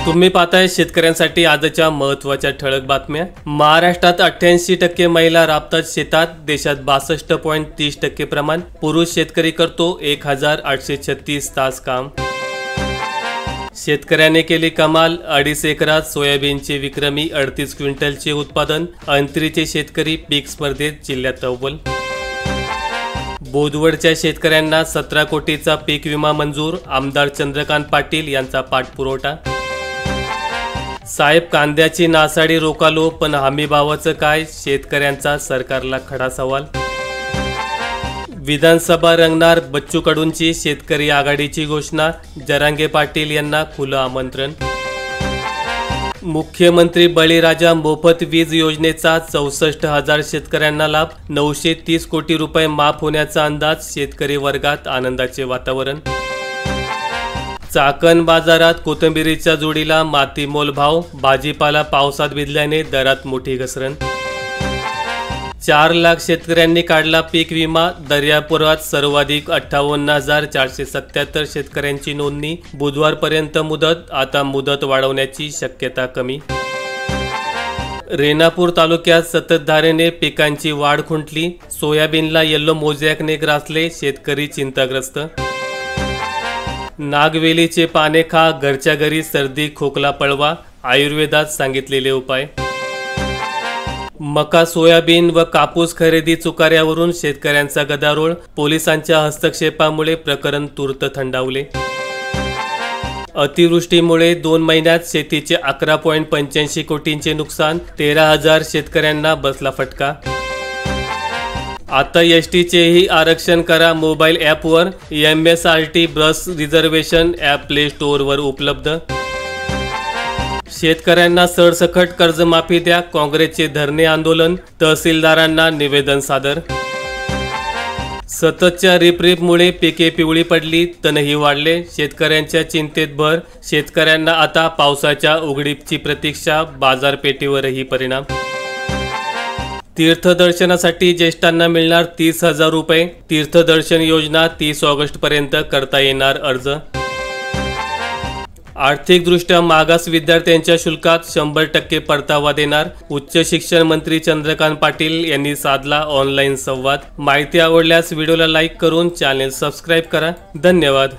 तुम्ही पाहताय शेतकऱ्यांसाठी आजच्या महत्त्वाच्या ठळक बातम्या। महाराष्ट्रात 88% महिला राबतात शेतात। देशात 62.30% प्रमाण पुरुष शेतकरी करतो 1836 तास काम। शेतकऱ्याने केली कमाल, 2.5 एकरात सोयाबीनचे विक्रमी 38 क्विंटलचे उत्पादन। अंतरीचे शेतकरी पीक स्पर्धेत जिल्ह्यात अव्वल। बोदवडच्या शेतकऱ्यांना 17 कोटीचा पीक विमा मंजूर। आमदार चंद्रकांत पाटील यांचा पाठपुरावा। साहेब कांद्याची नासाडी रोकालो पण हमी भावाचं काय? शेतकऱ्यांचा सरकारला खडा सवाल। विधानसभा रंगणार बच्चू कडूंची शेतकरी आघाडीची घोषणा। जरांगे पाटील यांना खुलं आमंत्रण। मुख्यमंत्री बळीराजा मोफत वीज योजनेचा 64,000 शेतकऱ्यांना लाभ। 930 कोटी रुपये माफ होण्याचा अंदाज। शेतकरी वर्गात आनंदाचे वातावरण। चाकण बाजारात कोथिंबीरीच्या जोडीला मातीमोल भाव। भाजीपाला पावसात भिजल्याने दरात मोठी घसरण। 4 लाख शेतकऱ्यांनी काढला पीक विमा। दर्यापुरात सर्वाधिक 58,477 शेतकऱ्यांची नोंदणी। बुधवारपर्यंत मुदत, आता मुदत वाढवण्याची शक्यता कमी। रेणापूर तालुक्यात संततधारेने पिकांची वाढ खुंटली। सोयाबीनला येलो मोझॅकने ग्रासले, शेतकरी चिंताग्रस्त। नागवेलीचे पाने खा, घरच्या घरी सर्दी खोकला पळवा। आयुर्वेदात सांगितलेले उपाय। मका, सोयाबीन व कापूस खरेदी चुकाऱ्यावरून शेतकऱ्यांचा गदारोळ। पोलिसांच्या हस्तक्षेपामुळे प्रकरण तूर्त थंडावले। अतिवृष्टीमुळे 2 महिन्यात शेतीचे 11.85 कोटींचे नुकसान। 13,000 शेतकऱ्यांना बसला फटका। आता एसटीचेही आरक्षण करा मोबाईल ॲपवर। MSRT बस रिझर्वेशन ॲप प्ले स्टोअरवर उपलब्ध। शेतकऱ्यांना सरसकट कर्जमाफी द्या, काँग्रेसचे धरणे आंदोलन। तहसीलदारांना निवेदन सादर। सततच्या रिपरिपमुळे पिके पिवळी पडली, तणही वाढले, शेतकऱ्यांच्या चिंतेत भर। शेतकऱ्यांना आता पावसाच्या उघडीपची प्रतीक्षा, बाजारपेठेवरही परिणाम। तीर्थदर्शनासाठी ज्येष्ठांना मिळणार 30,000 रुपये। तीर्थदर्शन योजना 30 ऑगस्टपर्यंत करता येणार अर्ज। आर्थिकदृष्ट्या मागास विद्यार्थ्यांच्या शुल्कात 100% परतावा देणार। उच्च शिक्षण मंत्री चंद्रकांत पाटील यांनी साधला ऑनलाईन संवाद। माहिती आवडल्यास व्हिडिओला लाईक करून चॅनल सबस्क्राईब करा। धन्यवाद।